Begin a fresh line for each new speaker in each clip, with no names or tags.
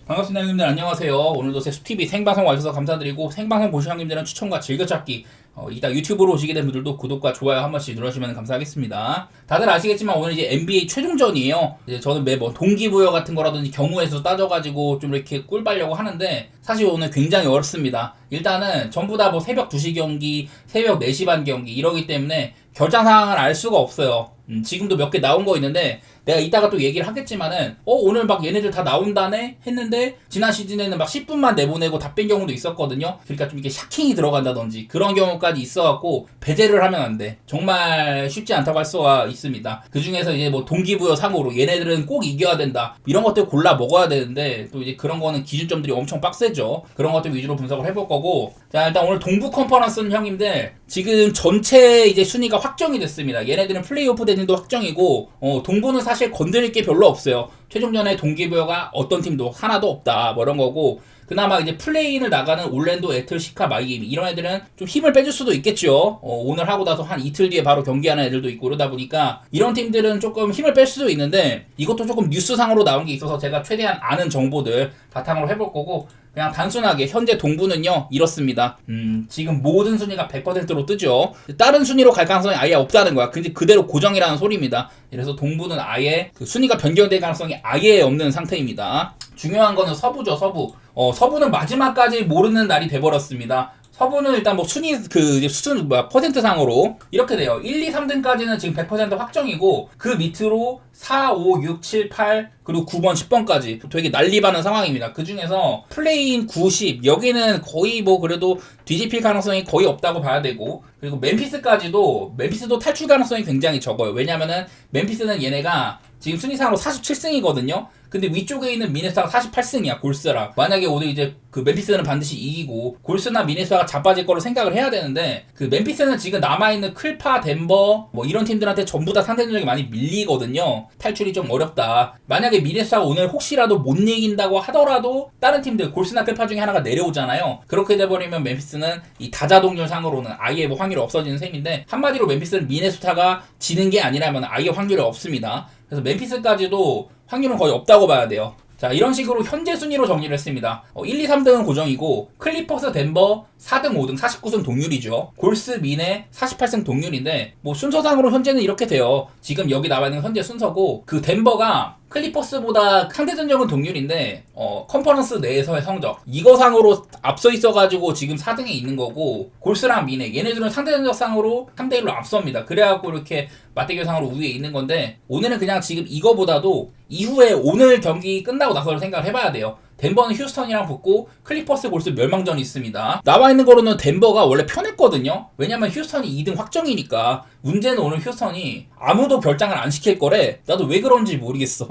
반갑습니다 형님들, 안녕하세요. 오늘도 제수TV 생방송 와주셔서 감사드리고, 생방송 보신 형님들은 추천과 즐겨찾기, 이따 유튜브로 오시게 된 분들도 구독과 좋아요 한 번씩 눌러주시면 감사하겠습니다. 다들 아시겠지만 오늘 이제 NBA 최종전이에요. 이제 저는 매번 동기부여 같은 거라든지 경우에서 따져가지고 좀 이렇게 꿀 빨려고 하는데, 사실 오늘 굉장히 어렵습니다. 일단은 전부 다 뭐 새벽 2시 경기, 새벽 4시 반 경기 이러기 때문에 결장 상황을 알 수가 없어요. 지금도 몇 개 나온 거 있는데 내가 이따가 또 얘기를 하겠지만은 오늘 막 얘네들 다 나온다네 했는데 지난 시즌에는 막 10분만 내보내고 다 뺀 경우도 있었거든요. 그러니까 좀 이게 샤킹이 들어간다든지 그런 경우까지 있어갖고 배제를 하면 안 돼. 정말 쉽지 않다고 할 수가 있습니다. 그 중에서 이제 뭐 동기부여 상으로 얘네들은 꼭 이겨야 된다 이런 것들 골라 먹어야 되는데, 또 이제 그런 거는 기준점들이 엄청 빡세죠. 그런 것들 위주로 분석을 해볼 거고, 자 일단 오늘 동부 컨퍼런스는 형님들 지금 전체 이제 순위가 확정이 됐습니다. 얘네들은 플레이오프 대진도 확정이고, 동부는 사실 건드릴 게 별로 없어요. 최종전에 동기부여가 어떤 팀도 하나도 없다 뭐 이런 거고, 그나마 이제 플레이인을 나가는 올랜도, 애틀, 시카, 마이애미 이런 애들은 좀 힘을 빼줄 수도 있겠죠. 오늘 하고 나서 한 이틀 뒤에 바로 경기하는 애들도 있고 그러다 보니까 이런 팀들은 조금 힘을 뺄 수도 있는데, 이것도 조금 뉴스상으로 나온 게 있어서 제가 최대한 아는 정보들 바탕으로 해볼 거고, 그냥 단순하게 현재 동부는요 이렇습니다. 지금 모든 순위가 100%로 뜨죠. 다른 순위로 갈 가능성이 아예 없다는 거야. 근데 그대로 고정이라는 소리입니다. 그래서 동부는 아예 그 순위가 변경될 가능성이 아예 없는 상태입니다. 중요한 거는 서부죠. 서부는 마지막까지 모르는 날이 돼버렸습니다. 서부는 일단 뭐 순위 수준 퍼센트 상으로 이렇게 돼요. 1, 2, 3등까지는 지금 100% 확정이고, 그 밑으로 4, 5, 6, 7, 8 그리고 9번, 10번까지 되게 난리바는 상황입니다. 그 중에서 플레이인 90 여기는 거의 뭐 그래도 뒤집힐 가능성이 거의 없다고 봐야 되고, 그리고 멤피스도 탈출 가능성이 굉장히 적어요. 왜냐면은 멤피스는 얘네가 지금 순위상으로 47승이거든요. 근데 위쪽에 있는 미네소타가 48승이야, 골스랑. 만약에 오늘 이제 그 멤피스는 반드시 이기고 골스나 미네소타가 자빠질 거로 생각을 해야 되는데, 그 멤피스는 지금 남아있는 클파, 덴버 뭐 이런 팀들한테 전부 다 상대전적이 많이 밀리거든요. 탈출이 좀 어렵다. 만약에 미네소타가 오늘 혹시라도 못 이긴다고 하더라도 다른 팀들 골스나 클파 중에 하나가 내려오잖아요. 그렇게 돼버리면 멤피스는 이 다자동률 상으로는 아예 뭐 확률이 없어지는 셈인데, 한마디로 멤피스는 미네소타가 지는 게 아니라면 아예 확률이 없습니다. 그래서 멤피스까지도 확률은 거의 없다고 봐야 돼요. 자, 이런 식으로 현재 순위로 정리를 했습니다. 1, 2, 3등은 고정이고, 클리퍼스, 덴버 4등, 5등 49승 동률이죠. 골스, 미네 48승 동률인데, 뭐 순서상으로 현재는 이렇게 돼요. 지금 여기 나와 있는 현재 순서고, 그 덴버가 클리퍼스보다 상대전적은 동률인데 컨퍼런스 내에서의 성적 이거상으로 앞서 있어가지고 지금 4등에 있는 거고, 골스랑 미네 얘네들은 상대전적 상으로 3대1로 앞섭니다. 그래갖고 이렇게 맞대결상으로 우위에 있는 건데, 오늘은 그냥 지금 이거보다도 이후에 오늘 경기 끝나고 나서 생각을 해봐야 돼요. 덴버는 휴스턴이랑 붙고 클리퍼스, 골스 멸망전이 있습니다. 나와 있는 거로는 덴버가 원래 편했거든요. 왜냐면 휴스턴이 2등 확정이니까. 문제는 오늘 휴스턴이 아무도 결장을 안 시킬 거래. 나도 왜 그런지 모르겠어.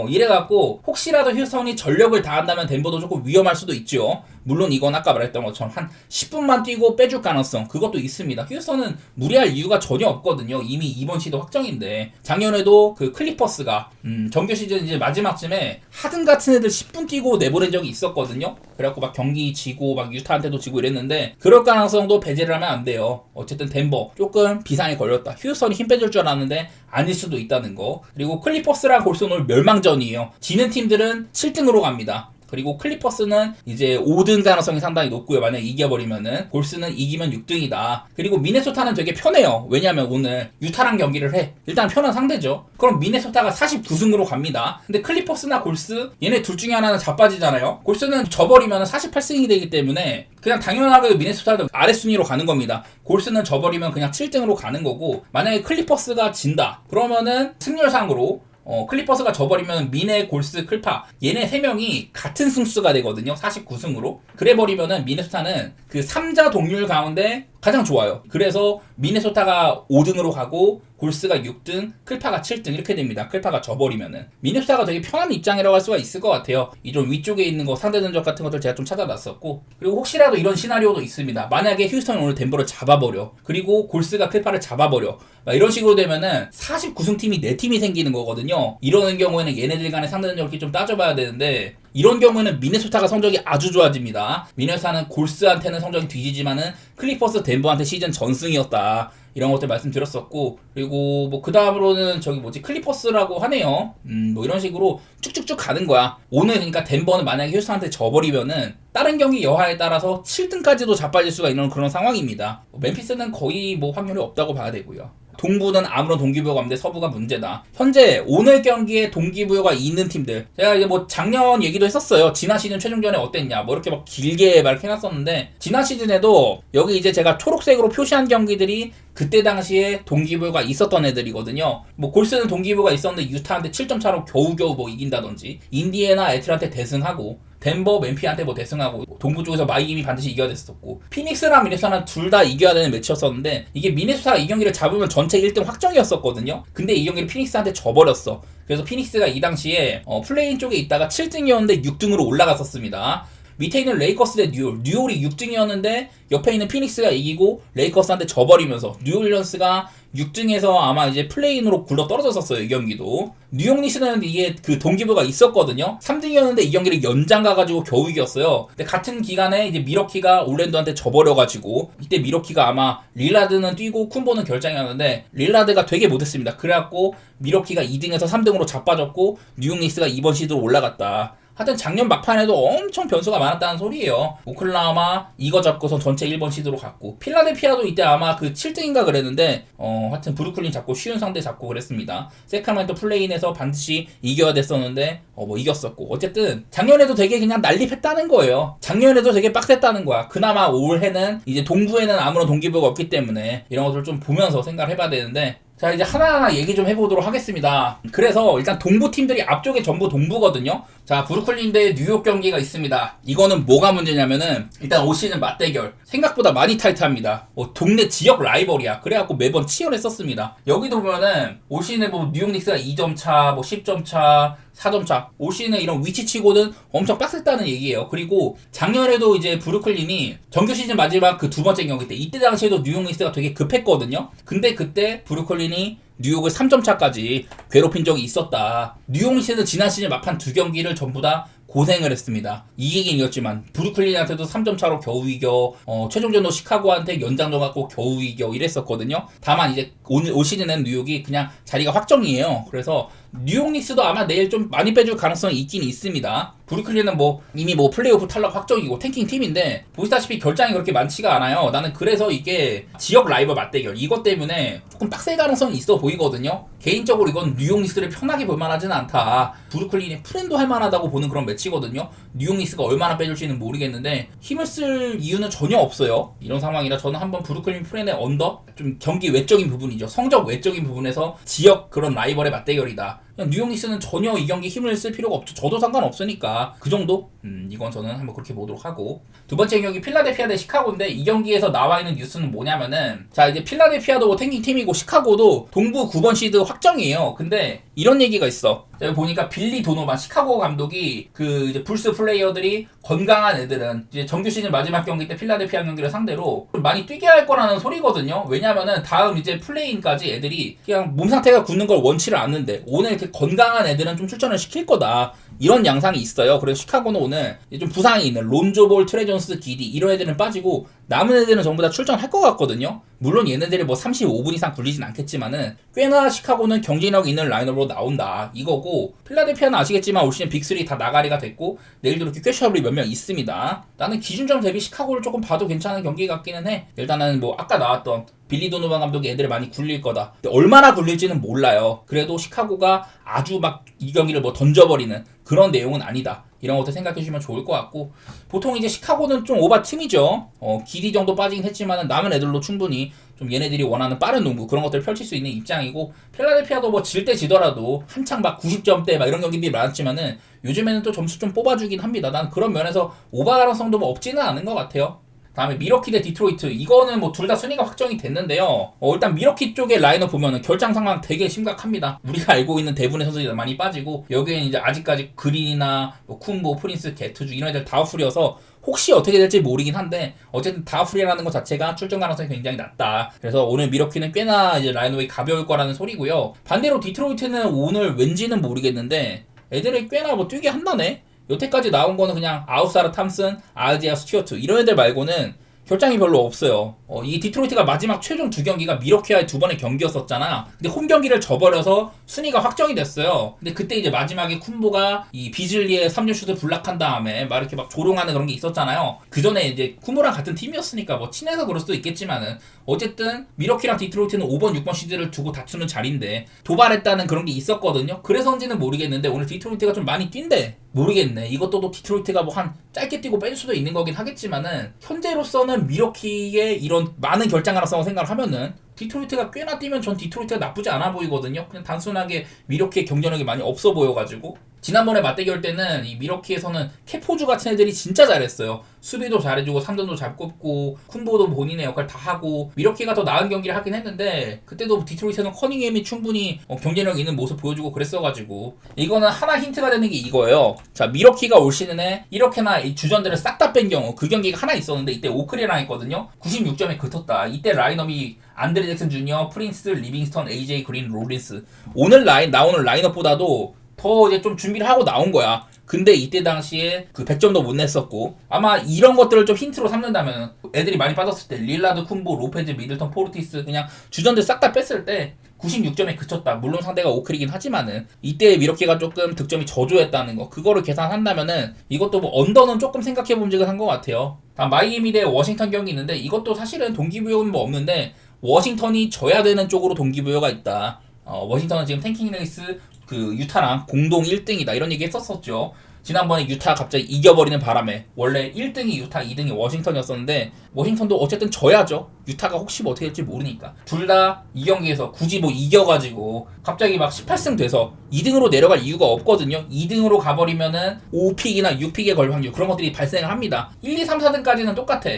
이래갖고 혹시라도 휴스턴이 전력을 다한다면 덴버도 조금 위험할 수도 있죠. 물론 이건 아까 말했던 것처럼 한 10분만 뛰고 빼줄 가능성 그것도 있습니다. 휴스턴은 무리할 이유가 전혀 없거든요. 이미 이번 시도 확정인데, 작년에도 그 클리퍼스가 정규 시즌 이제 마지막쯤에 하든 같은 애들 10분 뛰고 내보낸 적이 있었거든요. 그래갖고 막 경기 지고 막 유타한테도 지고 이랬는데, 그럴 가능성도 배제를 하면 안 돼요. 어쨌든 덴버 조금 비상이 걸렸다. 휴스턴이 힘 빼줄 줄 알았는데 아닐 수도 있다는 거. 그리고 클리퍼스랑 골스는 오늘 멸망전이에요. 지는 팀들은 7등으로 갑니다. 그리고 클리퍼스는 이제 5등 가능성이 상당히 높고요. 만약에 이겨버리면은. 골스는 이기면 6등이다. 그리고 미네소타는 되게 편해요. 왜냐면 오늘 유타랑 경기를 해. 일단 편한 상대죠. 그럼 미네소타가 49승으로 갑니다. 근데 클리퍼스나 골스 얘네 둘 중에 하나는 자빠지잖아요. 골스는 져버리면 48승이 되기 때문에 그냥 당연하게 미네소타도 아랫순위로 가는 겁니다. 골스는 져버리면 그냥 7등으로 가는 거고, 만약에 클리퍼스가 진다 그러면은 승률상으로 클리퍼스가 져버리면 미네, 골스, 클파 얘네 3명이 같은 승수가 되거든요. 49승으로. 그래버리면은 미네소타는 그 3자 동률 가운데 가장 좋아요. 그래서 미네소타가 5등으로 가고 골스가 6등, 클파가 7등 이렇게 됩니다. 클파가 져버리면은. 미네소타가 되게 편한 입장이라고 할 수가 있을 것 같아요. 이 좀 위쪽에 있는 거 상대 전적 같은 것들 제가 좀 찾아놨었고, 그리고 혹시라도 이런 시나리오도 있습니다. 만약에 휴스턴이 오늘 덴버를 잡아버려. 그리고 골스가 클파를 잡아버려. 이런 식으로 되면은 49승 팀이 4팀이 생기는 거거든요. 이러는 경우에는 얘네들 간의 상대 전적을 좀 따져봐야 되는데, 이런 경우에는 미네소타가 성적이 아주 좋아집니다. 미네소타는 골스한테는 성적이 뒤지지만은 클리퍼스 덴버한테 시즌 전승이었다. 이런 것들 말씀드렸었고, 그리고 뭐 그 다음으로는 클리퍼스라고 하네요. 뭐 이런 식으로 쭉쭉쭉 가는 거야. 오늘 그러니까 덴버는 만약에 휴스턴한테 져버리면은 다른 경기 여하에 따라서 7등까지도 자빠질 수가 있는 그런 상황입니다. 멤피스는 거의 뭐 확률이 없다고 봐야 되고요. 동부는 아무런 동기부여가 없는데 서부가 문제다. 현재 오늘 경기에 동기부여가 있는 팀들, 제가 이제 뭐 작년 얘기도 했었어요. 지난 시즌 최종전에 어땠냐 뭐 이렇게 막 길게 말해놨었는데, 지난 시즌에도 여기 이제 제가 초록색으로 표시한 경기들이 그때 당시에 동기부여가 있었던 애들이거든요. 뭐 골스는 동기부여가 있었는데 유타한테 7점 차로 겨우겨우 뭐 이긴다든지, 인디애나 애틀한테 대승하고, 덴버 맨피한테 뭐 대승하고, 동부 쪽에서 마이애미 반드시 이겨야 됐었고, 피닉스랑 미네소타는 둘 다 이겨야 되는 매치였었는데, 이게 미네소타가 이 경기를 잡으면 전체 1등 확정이었었거든요. 근데 이 경기를 피닉스한테 져버렸어. 그래서 피닉스가 이 당시에 플레인 쪽에 있다가 7등이었는데 6등으로 올라갔었습니다. 밑에 있는 레이커스 대 뉴올이 6등이었는데 옆에 있는 피닉스가 이기고 레이커스한테 져버리면서 뉴올리언스가 6등에서 아마 이제 플레인으로 굴러 떨어졌었어요. 이 경기도 뉴욕 니스는 이게 그 동기부가 있었거든요. 3등이었는데 이 경기를 연장 가가지고 겨우 이겼어요. 근데 같은 기간에 이제 미러키가 올랜도한테 져버려가지고, 이때 미러키가 아마 릴라드는 뛰고 쿤보는 결장이었는데 릴라드가 되게 못했습니다. 그래갖고 미러키가 2등에서 3등으로 자빠졌고 뉴욕 니스가 이번 시드로 올라갔다. 하여튼 작년 막판에도 엄청 변수가 많았다는 소리예요. 오클라호마 이거 잡고서 전체 1번 시드로 갔고, 필라델피아도 이때 아마 그 7등인가 그랬는데 하여튼 브루클린 잡고 쉬운 상대 잡고 그랬습니다. 세카멘토 플레인에서 반드시 이겨야 됐었는데 뭐 이겼었고, 어쨌든 작년에도 되게 그냥 난립했다는 거예요. 작년에도 되게 빡셌다는 거야. 그나마 올해는 이제 동부에는 아무런 동기부여가 없기 때문에 이런 것들을 좀 보면서 생각을 해봐야 되는데, 자, 이제 하나하나 얘기 좀 해보도록 하겠습니다. 그래서 일단 동부 팀들이 앞쪽에 전부 동부거든요. 자, 브루클린 대 뉴욕 경기가 있습니다. 이거는 뭐가 문제냐면은, 일단 올 시즌 맞대결 생각보다 많이 타이트합니다. 동네 지역 라이벌이야. 그래갖고 매번 치열했었습니다. 여기도 보면은 올 시즌에 뭐 뉴욕 닉스가 2점 차, 뭐 10점 차, 4점 차, 올 시즌에 이런 위치치고는 엄청 빡셌다는 얘기예요. 그리고 작년에도 이제 브루클린이 정규 시즌 마지막 그 두 번째 경기 때, 이때 당시에도 뉴욕 닉스가 되게 급했거든요. 근데 그때 브루클린이 뉴욕을 3점 차까지 괴롭힌 적이 있었다. 뉴욕 닉스는 지난 시즌 막판 두 경기를 전부 다 고생을 했습니다. 이기긴 이겼지만 브루클린한테도 3점 차로 겨우 이겨, 최종전도 시카고한테 연장전 갖고 겨우 이겨 이랬었거든요. 다만 이제 올 시즌에는 뉴욕이 그냥 자리가 확정이에요. 그래서 뉴욕 닉스도 아마 내일 좀 많이 빼줄 가능성이 있긴 있습니다. 브루클린은 뭐 이미 뭐 플레이오프 탈락 확정이고 탱킹 팀인데, 보시다시피 결장이 그렇게 많지가 않아요. 나는 그래서 이게 지역 라이벌 맞대결, 이것 때문에 조금 빡셀 가능성이 있어 보이거든요. 개인적으로 이건 뉴욕 닉스를 편하게 볼만하지는 않다. 브루클린이 프렌도 할만하다고 보는 그런 매치거든요. 뉴욕 닉스가 얼마나 빼줄지는 모르겠는데 힘을 쓸 이유는 전혀 없어요. 이런 상황이라 저는 한번 브루클린 프렌의 언더, 좀 경기 외적인 부분이죠. 성적 외적인 부분에서 지역 그런 라이벌의 맞대결이다. 그냥 뉴욕 닉스는 전혀 이 경기 힘을 쓸 필요가 없죠. 저도 상관없으니까 그 정도? 이건 저는 한번 그렇게 보도록 하고, 두 번째 경기 필라델피아 대 시카고인데, 이 경기에서 나와 있는 뉴스는 뭐냐면은, 자, 이제 필라델피아도 탱킹 팀이고 시카고도 동부 9번 시드 확정이에요. 근데 이런 얘기가 있어. 여기 보니까 빌리 도노반 시카고 감독이 그 이제 불스 플레이어들이 건강한 애들은 이제 정규 시즌 마지막 경기 때 필라델피아 경기를 상대로 많이 뛰게 할 거라는 소리거든요. 왜냐면은 다음 이제 플레이인까지 애들이 그냥 몸 상태가 굳는 걸 원치를 않는데, 오늘 이렇게 건강한 애들은 좀 출전을 시킬 거다. 이런 양상이 있어요. 그래서 시카고는 오늘 좀 부상이 있는 론조볼, 트레존스, 기디 이런 애들은 빠지고 남은 애들은 전부 다 출전할 것 같거든요. 물론 얘네들이 뭐 35분 이상 굴리진 않겠지만은 꽤나 시카고는 경쟁력 있는 라인업으로 나온다 이거고, 필라델피아는 아시겠지만 올 시즌 빅3 다 나가리가 됐고 내일도 이렇게 퀘셔블이 몇 명 있습니다. 나는 기준점 대비 시카고를 조금 봐도 괜찮은 경기 같기는 해. 일단은 뭐 아까 나왔던 빌리 도노반 감독이 애들을 많이 굴릴 거다. 근데 얼마나 굴릴지는 몰라요. 그래도 시카고가 아주 막 이 경기를 뭐 던져버리는 그런 내용은 아니다. 이런 것도 생각해 주시면 좋을 것 같고, 보통 이제 시카고는 좀 오바 팀이죠. 기디 정도 빠지긴 했지만 남은 애들로 충분히 좀 얘네들이 원하는 빠른 농구 그런 것들을 펼칠 수 있는 입장이고, 필라델피아도 뭐 질 때 지더라도 한창 막 90점대 막 이런 경기들이 많았지만은 요즘에는 또 점수 좀 뽑아주긴 합니다. 난 그런 면에서 오바 가능성도 뭐 없지는 않은 것 같아요. 다음에 미러키 대 디트로이트, 이거는 뭐 둘 다 순위가 확정이 됐는데요. 일단 미러키 쪽의 라인업 보면은 결장 상황 되게 심각합니다. 우리가 알고 있는 대부분의 선수들이 많이 빠지고, 여기에는 이제 아직까지 그린이나 뭐 쿤보, 프린스, 게투주 이런 애들 다 풀이어서 혹시 어떻게 될지 모르긴 한데, 어쨌든 다 풀이라는 것 자체가 출전 가능성이 굉장히 낮다. 그래서 오늘 미러키는 꽤나 이제 라인업이 가벼울 거라는 소리고요. 반대로 디트로이트는 오늘 왠지는 모르겠는데 애들이 꽤나 뭐 뛰게 한다네. 여태까지 나온 거는 그냥 아웃사르 탐슨, 아지아 스튜어트 이런 애들 말고는 결장이 별로 없어요. 이 디트로이트가 마지막 최종 2경기가 미러키와의 2번의 경기였었잖아. 근데 홈 경기를 져버려서 순위가 확정이 됐어요. 근데 그때 이제 마지막에 쿤보가 이 비즐리의 3점 슛을 블락한 다음에 막 이렇게 막 조롱하는 그런 게 있었잖아요. 그 전에 이제 쿤보랑 같은 팀이었으니까 뭐 친해서 그럴 수도 있겠지만은 어쨌든 미러키랑 디트로이트는 5번, 6번 시드를 두고 다투는 자리인데 도발했다는 그런 게 있었거든요. 그래서인지는 모르겠는데 오늘 디트로이트가 좀 많이 뛴대. 모르겠네. 이것도 또 디트로이트가 뭐 한 짧게 뛰고 뺄 수도 있는 거긴 하겠지만은 현재로서는 미러키의 이런 많은 결장 가능성을 생각을 하면은 디트로이트가 꽤나 뛰면 전 디트로이트가 나쁘지 않아 보이거든요. 그냥 단순하게 미러키의 경쟁력이 많이 없어 보여가지고 지난번에 맞대결 때는 이 미러키에서는 캐포주 같은 애들이 진짜 잘했어요. 수비도 잘해주고 3점도 잘 꼽고 쿤보도 본인의 역할 다 하고 미러키가 더 나은 경기를 하긴 했는데 그때도 디트로이트는 커닝햄이 충분히 경쟁력 있는 모습 보여주고 그랬어가지고 이거는 하나 힌트가 되는 게 이거예요. 자, 미러키가 올 시즌에 이렇게나 이 주전들을 싹 다 뺀 경우 그 경기가 하나 있었는데 이때 오크리랑 했거든요. 96점에 그쳤다. 이때 라인업이 안드레 잭슨 주니어, 프린스, 리빙스턴, AJ 그린, 롤린스. 오늘 나오는 라인업보다도 더 이제 좀 준비를 하고 나온 거야. 근데 이때 당시에 그 100점도 못 냈었고 아마 이런 것들을 좀 힌트로 삼는다면 애들이 많이 빠졌을 때 릴라드, 쿤보, 로페즈, 미들턴, 포르티스 그냥 주전들 싹 다 뺐을 때 96점에 그쳤다. 물론 상대가 오클이긴 하지만은 이때 미러키가 조금 득점이 저조했다는 거 그거를 계산한다면은 이것도 뭐 언더는 조금 생각해보면 한 것 같아요. 다음 마이애미 대 워싱턴 경기 있는데 이것도 사실은 동기부여는 뭐 없는데 워싱턴이 져야 되는 쪽으로 동기부여가 있다. 워싱턴은 지금 탱킹 레이스 그 유타랑 공동 1등이다 이런 얘기 했었었죠. 지난번에 유타 갑자기 이겨버리는 바람에 원래 1등이 유타, 2등이 워싱턴이었었는데 워싱턴도 어쨌든 져야죠. 유타가 혹시 뭐 어떻게 될지 모르니까. 둘 다 이 경기에서 굳이 뭐 이겨가지고 갑자기 막 18승 돼서 2등으로 내려갈 이유가 없거든요. 2등으로 가버리면은 5픽이나 6픽에 걸릴 확률 그런 것들이 발생을 합니다. 1, 2, 3, 4등까지는 똑같아.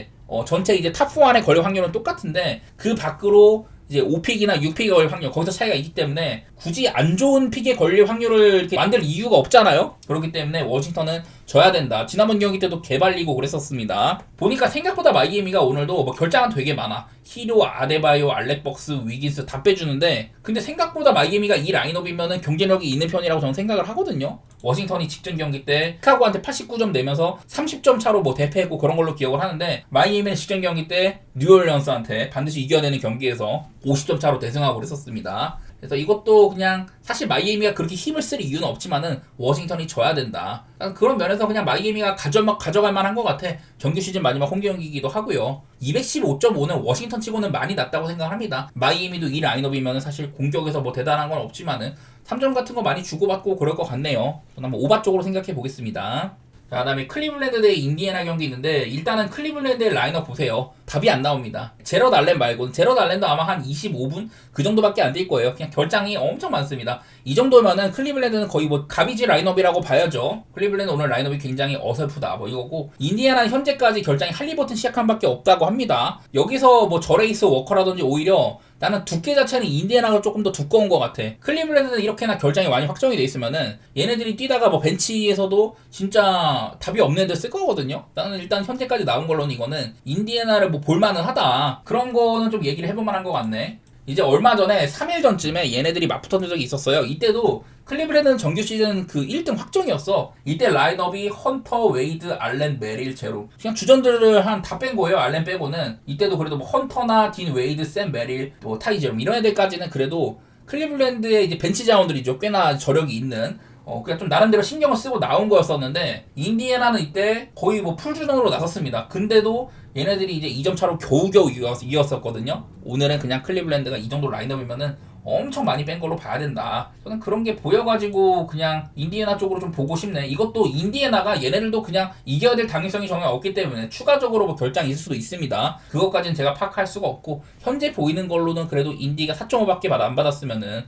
전체 이제 탑4 안에 걸릴 확률은 똑같은데 그 밖으로 이제 5픽이나 6픽에 걸릴 확률 거기서 차이가 있기 때문에 굳이 안 좋은 픽에 걸릴 확률을 이렇게 만들 이유가 없잖아요. 그렇기 때문에 워싱턴은 져야 된다. 지난번 경기 때도 개발리고 그랬었습니다. 보니까 생각보다 마이애미가 오늘도 뭐 결장은 되게 많아. 히로, 아데바요, 알렉벅스, 위긴스 다 빼주는데 근데 생각보다 마이애미가 이 라인업이면은 경쟁력이 있는 편이라고 저는 생각을 하거든요. 워싱턴이 직전 경기 때 시카고한테 89점 내면서 30점 차로 뭐 대패했고 그런 걸로 기억을 하는데 마이애미는 직전 경기 때 뉴올리언스한테 반드시 이겨야 되는 경기에서 50점 차로 대승하고 그랬었습니다. 그래서 이것도 그냥 사실 마이애미가 그렇게 힘을 쓸 이유는 없지만은 워싱턴이 져야 된다. 그런 면에서 그냥 마이애미가 가져갈 만한 것 같아. 정규 시즌 마지막 홈 경기이기도 하고요. 215.5는 워싱턴 치고는 많이 낮다고 생각합니다. 마이애미도 이 라인업이면 사실 공격에서 뭐 대단한 건 없지만은 3점 같은 거 많이 주고받고 그럴 것 같네요. 저는 한번 오바 쪽으로 생각해 보겠습니다. 자, 그다음에 클리블랜드 대 인디애나 경기 있는데 일단은 클리블랜드의 라인업 보세요. 답이 안 나옵니다. 제럿 알렌 말고 제럿 알렌도 아마 한 25분 그 정도밖에 안 될 거예요. 그냥 결장이 엄청 많습니다. 이 정도면은 클리블랜드는 거의 뭐 가비지 라인업이라고 봐야죠. 클리블랜드 오늘 라인업이 굉장히 어설프다 뭐 이거고 인디애나는 현재까지 결장이 할리버튼 시작한밖에 없다고 합니다. 여기서 뭐 저레이스 워커라든지 오히려 나는 두께 자체는 인디애나가 조금 더 두꺼운 것 같아. 클리블랜드는 이렇게나 결장이 많이 확정이 돼 있으면은 얘네들이 뛰다가 뭐 벤치에서도 진짜 답이 없는 애들 쓸 거거든요. 나는 일단 현재까지 나온 걸로는 이거는 인디애나를 뭐 볼만은 하다. 그런 거는 좀 얘기를 해볼 만한 것 같네. 이제 얼마 전에 3일 전쯤에 얘네들이 맞붙었던 적이 있었어요. 이때도 클리블랜드는 정규 시즌 그 1등 확정이었어. 이때 라인업이 헌터, 웨이드, 알렌, 메릴, 제로. 그냥 주전들을 한 다 뺀 거예요. 알렌 빼고는. 이때도 그래도 뭐 헌터나 딘 웨이드, 샘 메릴, 뭐 타이 제롬 이런 애들까지는 그래도 클리블랜드의 이제 벤치 자원들이죠. 꽤나 저력이 있는. 그냥 좀 나름대로 신경을 쓰고 나온 거였었는데 인디애나는 이때 거의 뭐 풀주전으로 나섰습니다. 근데도 얘네들이 이제 2점 차로 겨우겨우 이겼었거든요. 오늘은 그냥 클리블랜드가 이 정도 라인업이면은 엄청 많이 뺀 걸로 봐야 된다. 저는 그런 게 보여가지고 그냥 인디애나 쪽으로 좀 보고 싶네. 이것도 인디애나가 얘네들도 그냥 이겨야 될 당위성이 전혀 없기 때문에 추가적으로 뭐 결장이 있을 수도 있습니다. 그것까지는 제가 파악할 수가 없고 현재 보이는 걸로는 그래도 인디가 4.5밖에 안 받았으면은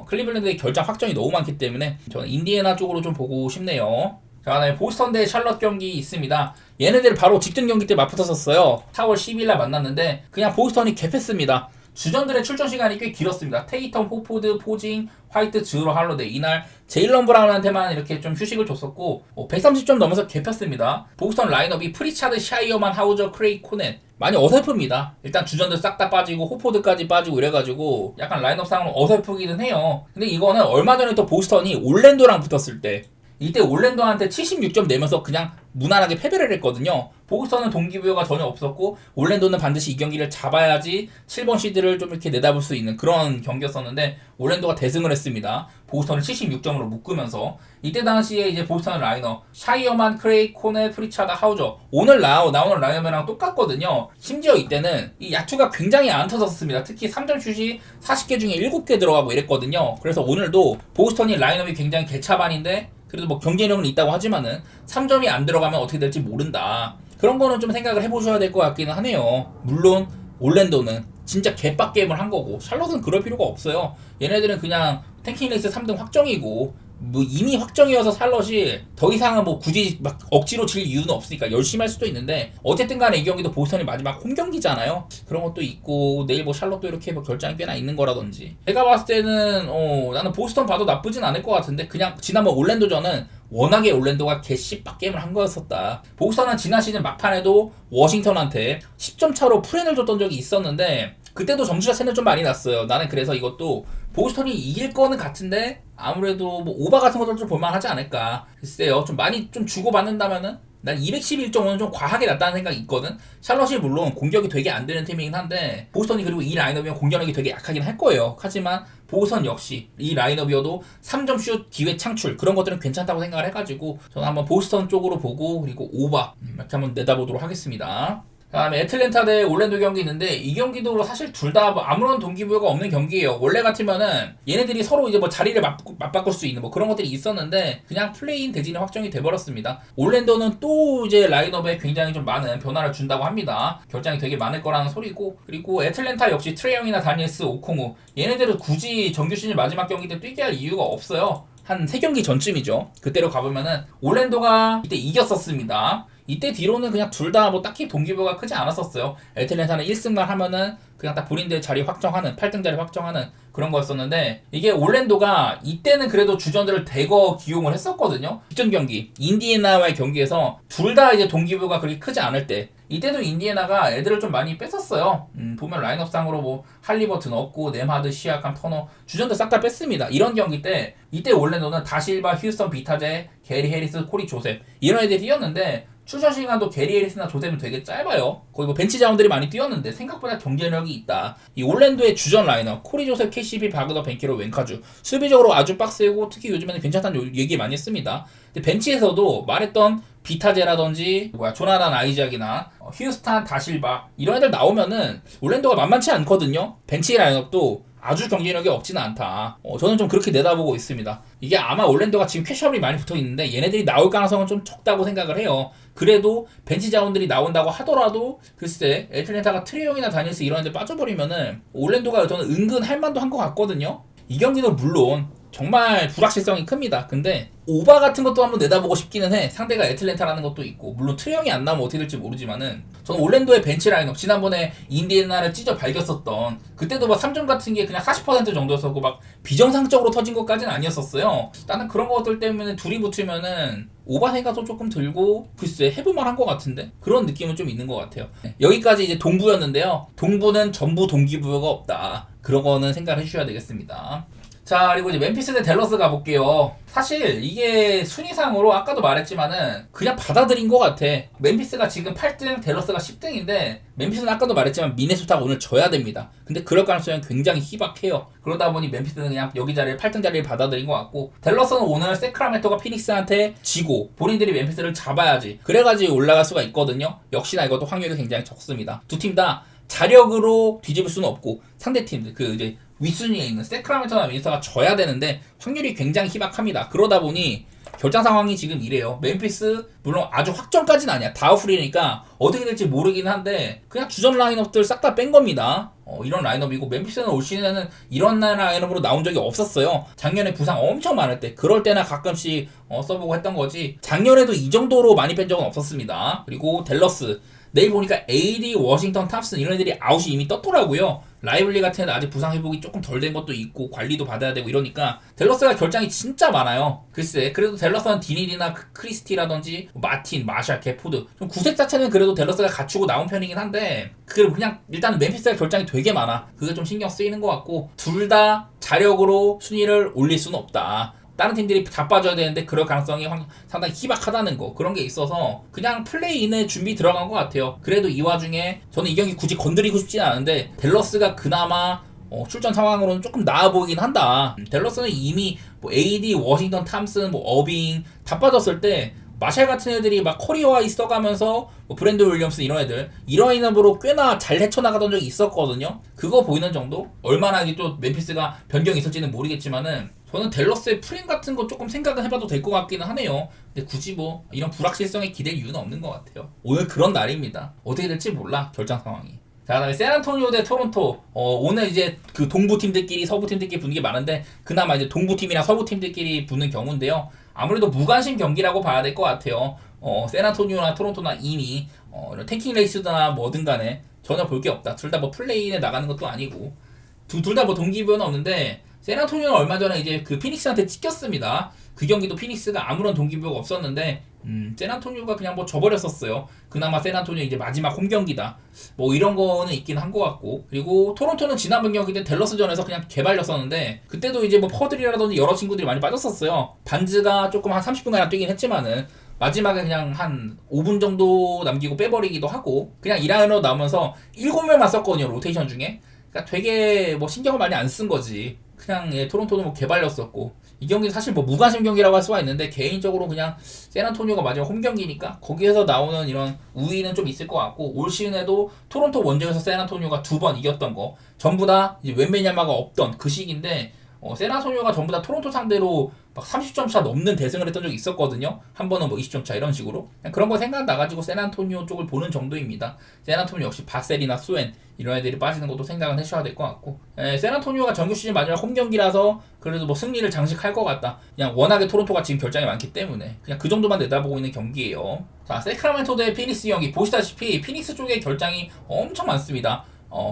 클리블랜드의 결장 확정이 너무 많기 때문에 저는 인디애나 쪽으로 좀 보고 싶네요. 자, 그다음에 보스턴 대 샬럿 경기 있습니다. 얘네들 바로 직전 경기 때 맞붙었었어요. 4월 10일날 만났는데 그냥 보스턴이 개패습니다. 주전들의 출전 시간이 꽤 길었습니다. 테이텀, 호포드, 포징, 화이트, 즈로, 할로데 이날 제일런 브라운한테만 이렇게 좀 휴식을 줬었고 130점 넘어서 개폈습니다. 보스턴 라인업이 프리차드, 샤이어만, 하우저, 크레이, 코넷 많이 어설픕니다. 일단 주전들 싹 다 빠지고 호포드까지 빠지고 이래가지고 약간 라인업상으로 어설프기는 해요. 근데 이거는 얼마 전에 또 보스턴이 올랜도랑 붙었을 때 이때 올랜도한테 76점 내면서 그냥 무난하게 패배를 했거든요. 보스턴은 동기부여가 전혀 없었고 올랜도는 반드시 이 경기를 잡아야지 7번 시드를 좀 이렇게 내다볼 수 있는 그런 경기였었는데 올랜도가 대승을 했습니다. 보스턴을 76점으로 묶으면서 이때 당시에 이제 보스턴 라인업 샤이어만, 크레이, 코넬, 프리차드, 하우저 오늘 나오는 라인업이랑 똑같거든요. 심지어 이때는 이 야투가 굉장히 안 터졌습니다. 특히 3점 슛이 40개 중에 7개 들어가고 이랬거든요. 그래서 오늘도 보스턴이 라인업이 굉장히 개차반인데 그래도 뭐 경쟁력은 있다고 하지만은 3점이 안 들어가면 어떻게 될지 모른다. 그런 거는 좀 생각을 해보셔야 될 것 같기는 하네요. 물론 올랜도는 진짜 개빡 게임을 한 거고 샬롯은 그럴 필요가 없어요. 얘네들은 그냥 탱킹 레이스 3등 확정이고 뭐 이미 확정이어서 샬롯이 더 이상은 뭐 굳이 막 억지로 질 이유는 없으니까 열심히 할 수도 있는데 어쨌든 간에 이 경기도 보스턴이 마지막 홈 경기잖아요. 그런 것도 있고 내일 뭐 샬롯도 이렇게 뭐 결장이 꽤나 있는 거라든지 제가 봤을 때는 나는 보스턴 봐도 나쁘진 않을 것 같은데 그냥 지난번 올랜도전은 워낙에 올랜도가 개씨빡 게임을 한 거였었다. 보스턴은 지난 시즌 막판에도 워싱턴한테 10점 차로 프렌을 줬던 적이 있었는데 그때도 점수 자체는 좀 많이 났어요. 나는 그래서 이것도 보스턴이 이길 거는 같은데 아무래도 뭐 오바 같은 것도 좀 볼만하지 않을까. 글쎄요. 좀 많이 좀 주고받는다면은 난 211점은 좀 과하게 났다는 생각이 있거든. 샬럿이 물론 공격이 되게 안 되는 팀이긴 한데 보스턴이 그리고 이 라인업이면 공격력이 되게 약하긴 할 거예요. 하지만 보스턴 역시 이 라인업이어도 3점 슛 기회 창출 그런 것들은 괜찮다고 생각을 해가지고 저는 한번 보스턴 쪽으로 보고 그리고 오바 이렇게 한번 내다보도록 하겠습니다. 그다음에 애틀랜타 대 올랜도 경기 있는데 이 경기도 사실 둘 다 아무런 동기부여가 없는 경기예요. 원래 같으면은 얘네들이 서로 이제 뭐 자리를 맞바꿀 수 있는 뭐 그런 것들이 있었는데 그냥 플레이인 대진이 확정이 돼버렸습니다. 올랜도는 또 이제 라인업에 굉장히 좀 많은 변화를 준다고 합니다. 결장이 되게 많을 거라는 소리고 그리고 애틀랜타 역시 트레이영이나 다니엘스, 오콩우 얘네들은 굳이 정규 시즌 마지막 경기 때 뛰게 할 이유가 없어요. 한 3경기 전쯤이죠. 그때로 가보면은 올랜도가 이때 이겼었습니다. 이때 뒤로는 그냥 둘 다 뭐 딱히 동기부여가 크지 않았었어요. 애틀랜타는 1승만 하면은 그냥 딱 본인들 자리 확정하는 8등 자리 확정하는 그런 거였었는데 이게 올랜도가 이때는 그래도 주전들을 대거 기용을 했었거든요. 직전 경기 인디애나와의 경기에서 둘 다 이제 동기부여가 그렇게 크지 않을 때 이때도 인디애나가 애들을 좀 많이 뺐었어요. 보면 라인업상으로 뭐 할리버튼 없고 네마드, 시아캄, 터너 주전들 싹 다 뺐습니다. 이런 경기 때 이때 올랜도는 다실바, 휴스턴, 비타제, 게리 해리스, 코리 조셉 이런 애들이 뛰었는데 출전 시간도 게리 해리스나 조셉은 되게 짧아요. 거의 뭐 벤치 자원들이 많이 뛰었는데 생각보다 경쟁력이 있다. 이 올랜도의 주전 라인업 코리 조셉, KCP, 바그더, 벤키로, 웬카주 수비적으로 아주 빡세고 특히 요즘에는 괜찮다는 얘기 많이 했습니다. 근데 벤치에서도 말했던 비타제라든지 조나단 아이작이나 휴스탄, 다실바 이런 애들 나오면은 올랜도가 만만치 않거든요. 벤치 라인업도 아주 경쟁력이 없지는 않다. 저는 좀 그렇게 내다보고 있습니다. 이게 아마 올랜도가 지금 캐셔블이 많이 붙어있는데 얘네들이 나올 가능성은 좀 적다고 생각을 해요. 그래도 벤치 자원들이 나온다고 하더라도 글쎄 애틀랜타가 트레이영이나 다니엘스 이런 애들 빠져버리면은 올랜도가 저는 은근 할만도 한 것 같거든요. 이 경기도 물론 정말 불확실성이 큽니다. 근데 오바 같은 것도 한번 내다보고 싶기는 해. 상대가 애틀랜타라는 것도 있고 물론 트레이영이 안 나오면 어떻게 될지 모르지만은 저는 올랜도의 벤치 라인업 지난번에 인디애나를 찢어 발겼었던 그때도 뭐 3점 같은 게 그냥 40% 정도였었고 막 비정상적으로 터진 것까지는 아니었었어요. 나는 그런 것들 때문에 둘이 붙으면은 오바 생각도 조금 들고 글쎄 해볼만한 것 같은데 그런 느낌은 좀 있는 것 같아요. 여기까지 이제 동부였는데요. 동부는 전부 동기부여가 없다. 그런 거는 생각을 해주셔야 되겠습니다. 자 그리고 이제 멤피스 대 댈러스 가볼게요. 사실 이게 순위상으로 아까도 말했지만은 그냥 받아들인 것 같아. 멤피스가 지금 8등 댈러스가 10등인데 멤피스는 아까도 말했지만 미네소타가 오늘 져야 됩니다. 근데 그럴 가능성이 굉장히 희박해요. 그러다 보니 멤피스는 그냥 여기 자리를 8등 자리를 받아들인 것 같고 댈러스는 오늘 세크라멘토가 피닉스한테 지고 본인들이 멤피스를 잡아야지 그래가지고 올라갈 수가 있거든요. 역시나 이것도 확률이 굉장히 적습니다. 두 팀 다 자력으로 뒤집을 수는 없고 상대팀들 이제 윗순위에 있는 세크라멘토나 미네소타가 져야 되는데 확률이 굉장히 희박합니다. 그러다 보니 결장 상황이 지금 이래요. 멤피스 물론 아주 확정까지는 아니야. 다우프리니까 어떻게 될지 모르긴 한데 그냥 주전 라인업들 싹 다 뺀 겁니다. 이런 라인업이고 멤피스는 올 시즌에는 이런 라인업으로 나온 적이 없었어요. 작년에 부상 엄청 많을 때 그럴 때나 가끔씩 써보고 했던 거지 작년에도 이 정도로 많이 뺀 적은 없었습니다. 그리고 댈러스 내일 보니까 AD, 워싱턴, 탑슨 이런 애들이 아웃이 이미 떴더라고요. 라이블리 같은 애들 아직 부상 회복이 조금 덜 된 것도 있고 관리도 받아야 되고 이러니까 댈러스가 결장이 진짜 많아요. 글쎄 그래도 댈러스는 디닐이나 크리스티라든지 마틴, 마샬, 게포드 좀 구색 자체는 그래도 댈러스가 갖추고 나온 편이긴 한데 그냥 일단은 멤피스가 결장이 되게 많아. 그게 좀 신경 쓰이는 것 같고 둘 다 자력으로 순위를 올릴 수는 없다. 다른 팀들이 다 빠져야 되는데 그럴 가능성이 상당히 희박하다는 거, 그런 게 있어서 그냥 플레이인의 준비 들어간 것 같아요. 그래도 이 와중에 저는 이 경기 굳이 건드리고 싶진 않은데 댈러스가 그나마 출전 상황으로는 조금 나아 보이긴 한다. 댈러스는 이미 뭐 AD, 워싱턴, 탐슨, 뭐 어빙 다 빠졌을 때 마샬 같은 애들이 막 커리어와 있어가면서 뭐 브랜드 윌리엄슨 이런 애들 이런 이름으로 꽤나 잘 헤쳐나가던 적이 있었거든요. 그거 보이는 정도? 얼마나 이게 또 멤피스가 변경이 있을지는 모르겠지만은 저는 댈러스의 프레임 같은 거 조금 생각은 해봐도 될 것 같기는 하네요. 근데 굳이 뭐 이런 불확실성에 기댈 이유는 없는 것 같아요. 오늘 그런 날입니다. 어떻게 될지 몰라, 결정 상황이. 자, 그다음에 샌안토니오 대 토론토. 오늘 이제 그 동부 팀들끼리 서부 팀들끼리 붙는 게 많은데 그나마 이제 동부 팀이랑 서부 팀들끼리 붙는 경우인데요. 아무래도 무관심 경기라고 봐야 될 것 같아요. 샌안토니오나 토론토나 이미 이런 탱킹 레이스나 뭐든 간에 전혀 볼 게 없다. 둘 다 뭐 플레이인에 나가는 것도 아니고 둘 다 뭐 동기부여는 없는데 샌안토니오는 얼마 전에 이제 그 피닉스한테 찍혔습니다. 그 경기도 피닉스가 아무런 동기부여가 없었는데 샌안토니오가 그냥 뭐 져버렸었어요. 그나마 샌안토니오 이제 마지막 홈 경기다. 뭐 이런 거는 있긴 한 것 같고, 그리고 토론토는 지난번 경기 때 댈러스전에서 그냥 개발렸었는데 그때도 이제 뭐 퍼들이라든지 여러 친구들이 많이 빠졌었어요. 반즈가 조금 한 30분가량 뛰긴 했지만은 마지막에 그냥 한 5분 정도 남기고 빼버리기도 하고 그냥 2라인으로 나오면서 7명만 썼거든요, 로테이션 중에. 그러니까 되게 뭐 신경을 많이 안 쓴 거지. 그냥 토론토도 뭐 개발렸었고, 이 경기는 사실 뭐 무관심 경기라고 할 수가 있는데 개인적으로 그냥 샌안토니오가 마지막 홈 경기니까 거기에서 나오는 이런 우위는 좀 있을 것 같고, 올 시즌에도 토론토 원정에서 샌안토니오가 2번 이겼던 거 전부 다 이제 웬메냐마가 없던 그 시기인데 샌안토니오가 전부 다 토론토 상대로 막 30점 차 넘는 대승을 했던 적이 있었거든요. 한 번은 뭐 20점 차 이런 식으로. 그냥 그런 거 생각나가지고 샌안토니오 쪽을 보는 정도입니다. 샌안토니오 역시 바셀이나 수엔 이런 애들이 빠지는 것도 생각은 해셔야 될 것 같고, 샌안토니오가 정규 시즌 마지막 홈 경기라서 그래도 뭐 승리를 장식할 것 같다. 그냥 워낙에 토론토가 지금 결장이 많기 때문에 그냥 그 정도만 내다보고 있는 경기예요. 자, 세크라멘토 대 피닉스 경기 보시다시피 피닉스 쪽에 결장이 엄청 많습니다.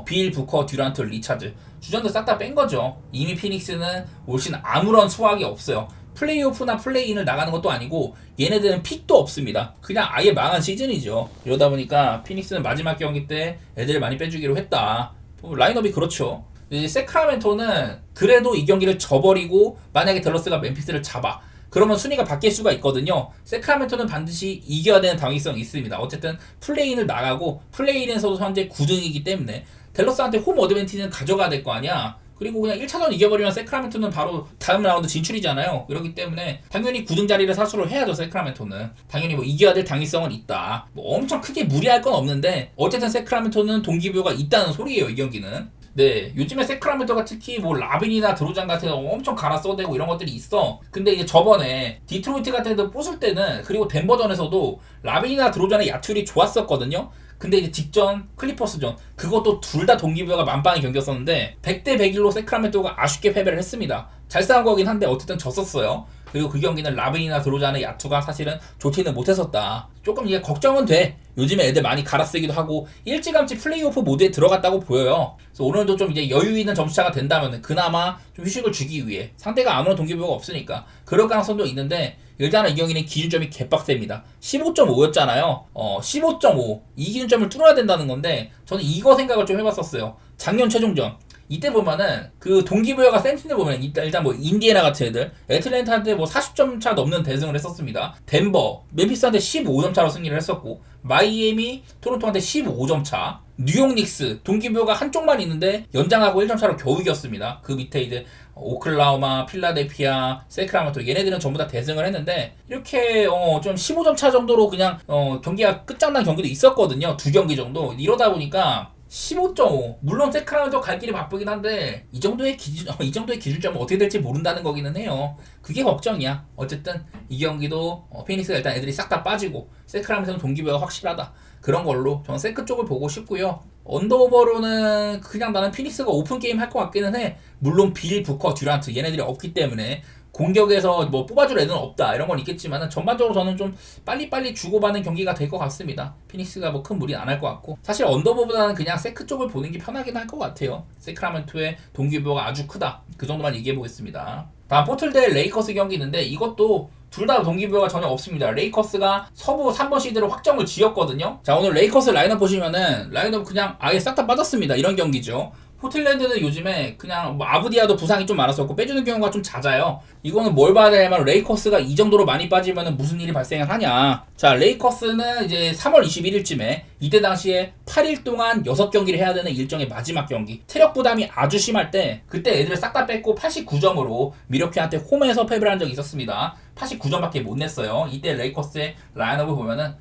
빌, 부커, 듀란트, 리차드 주전들 싹 다 뺀 거죠. 이미 피닉스는 올 시즌 아무런 수확이 없어요. 플레이오프나 플레이인을 나가는 것도 아니고 얘네들은 픽도 없습니다. 그냥 아예 망한 시즌이죠. 이러다 보니까 피닉스는 마지막 경기 때 애들을 많이 빼주기로 했다. 라인업이 그렇죠. 이제 세크라멘토는 그래도 이 경기를 져버리고 만약에 댈러스가 멤피스를 잡아, 그러면 순위가 바뀔 수가 있거든요. 세크라멘토는 반드시 이겨야 되는 당위성이 있습니다. 어쨌든 플레이인을 나가고 플레이인에서도 현재 9등이기 때문에 댈러스한테 홈 어드밴티지는 가져가야 될 거 아니야. 그리고 그냥 1차전 이겨버리면 세크라멘토는 바로 다음 라운드 진출이잖아요. 그렇기 때문에 당연히 9등 자리를 사수를 해야죠. 세크라멘토는 당연히 뭐 이겨야 될 당위성은 있다. 뭐 엄청 크게 무리할 건 없는데 어쨌든 세크라멘토는 동기부여가 있다는 소리예요, 이 경기는. 네, 요즘에 세크라멘토가 특히 뭐 라빈이나 드로잔 같은 거 엄청 갈아 써대고 이런 것들이 있어. 근데 이제 저번에 디트로이트 같은 애들 뽑을 때는, 그리고 덴버전에서도 라빈이나 드로잔의 야투율이 좋았었거든요. 근데 이제 직전 클리퍼스전 그것도 둘 다 동기부여가 만빵의 경기였었는데 100대 101로 세크라멘토가 아쉽게 패배를 했습니다. 잘 싸운 거긴 한데 어쨌든 졌었어요. 그리고 그 경기는 라빈이나 드로잔의 야투가 사실은 좋지는 못했었다. 조금 이게 걱정은 돼. 요즘에 애들 많이 갈아쓰기도 하고 일찌감치 플레이오프 모드에 들어갔다고 보여요. 그래서 오늘도 좀 이제 여유 있는 점수차가 된다면 그나마 좀 휴식을 주기 위해, 상대가 아무런 동기부여가 없으니까 그럴 가능성도 있는데, 일단은 이 경기는 기준점이 개빡셉니다. 15.5였잖아요. 15.5 이 기준점을 뚫어야 된다는 건데 저는 이거 생각을 좀 해봤었어요. 작년 최종전 이때 보면은 그 동기부여가 센 팀들 보면 일단 뭐 인디애나 같은 애들, 애틀랜타한테 뭐 40점 차 넘는 대승을 했었습니다. 덴버, 멤피스한테 15점 차로 승리를 했었고, 마이애미, 토론토한테 15점 차, 뉴욕 닉스 동기부여가 한쪽만 있는데 연장하고 1점 차로 겨우 이겼습니다. 그 밑에 이제 오클라호마, 필라델피아, 세크라멘토 얘네들은 전부 다 대승을 했는데 이렇게 좀 15점 차 정도로 그냥 경기가 끝장난 경기도 있었거든요. 두 경기 정도. 이러다 보니까 15.5 물론 세크라멘토 갈 길이 바쁘긴 한데 이 정도의 기준점은 어떻게 될지 모른다는 거기는 해요. 그게 걱정이야. 어쨌든 이 경기도 피닉스가 일단 애들이 싹 다 빠지고 세크라멘토는 동기부여가 확실하다. 그런 걸로 저는 세크 쪽을 보고 싶고요. 언더오버로는 그냥 나는 피닉스가 오픈 게임 할 것 같기는 해. 물론 빌, 부커, 듀란트 얘네들이 없기 때문에 공격에서 뭐 뽑아줄 애는 없다 이런 건 있겠지만 전반적으로 저는 좀 빨리빨리 주고받는 경기가 될 것 같습니다. 피닉스가 뭐 큰 무리는 안 할 것 같고, 사실 언더보보다는 그냥 세크 쪽을 보는 게 편하긴 할 것 같아요. 세크라멘토의 동기부여가 아주 크다, 그 정도만 얘기해 보겠습니다. 다음 포틀 대 레이커스 경기 있는데 이것도 둘 다 동기부여가 전혀 없습니다. 레이커스가 서부 3번 시드로 확정을 지었거든요. 자, 오늘 레이커스 라인업 보시면은 라인업 그냥 아예 싹 다 빠졌습니다. 이런 경기죠. 포틀랜드는 요즘에 그냥 뭐 아부디아도 부상이 좀 많았었고 빼주는 경우가 좀 잦아요. 이거는 뭘 봐야 되냐면 레이커스가 이 정도로 많이 빠지면 무슨 일이 발생을 하냐. 자, 레이커스는 이제 3월 21일쯤에 이때 당시에 8일 동안 6경기를 해야 되는 일정의 마지막 경기. 체력 부담이 아주 심할 때 그때 애들을 싹 다 뺐고 89점으로 미러키한테 홈에서 패배를 한 적이 있었습니다. 89점밖에 못 냈어요. 이때 레이커스의 라인업을 보면은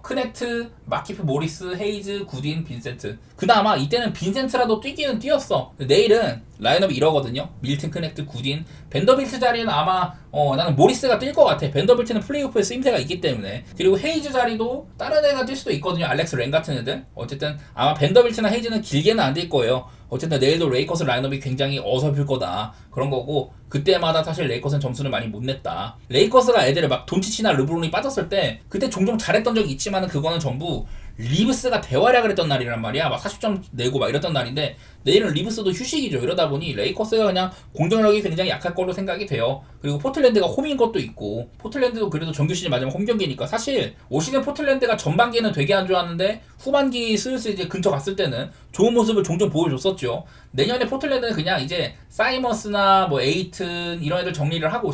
크네트, 마키프 모리스, 헤이즈, 구딘, 빈센트. 그나마 이때는 빈센트라도 뛰기는 뛰었어. 내일은 라인업이 이러거든요. 밀튼, 크네트, 구딘. 벤더빌트 자리는 아마 나는 모리스가 뛸 것 같아. 벤더빌트는 플레이오프에 쓰임새가 있기 때문에. 그리고 헤이즈 자리도 다른 애가 뛸 수도 있거든요. 알렉스 렌 같은 애들. 어쨌든 아마 벤더빌트나 헤이즈는 길게는 안 뛸 거예요. 어쨌든 내일도 레이커스 라인업이 굉장히 어설플 거다. 그런 거고 그때마다 사실 레이커스는 점수를 많이 못 냈다. 레이커스가 애들을 막 돈치치나 르브론이 빠졌을 때 그때 종종 잘했던 적이 있지만은 그거는 전부 리브스가 대활약을 했던 날이란 말이야. 막 40점 내고 막 이랬던 날인데 내일은 리브스도 휴식이죠. 이러다 보니 레이커스가 그냥 공격력이 굉장히 약할 걸로 생각이 돼요. 그리고 포틀랜드가 홈인 것도 있고 포틀랜드도 그래도 정규 시즌 마지막 홈 경기니까 사실 올 시즌 포틀랜드가 전반기는 되게 안 좋았는데 후반기 슬슬 이제 근처 갔을 때는 좋은 모습을 종종 보여줬었죠. 내년에 포틀랜드는 그냥 이제 사이머스나 뭐 에이튼 이런 애들 정리를 하고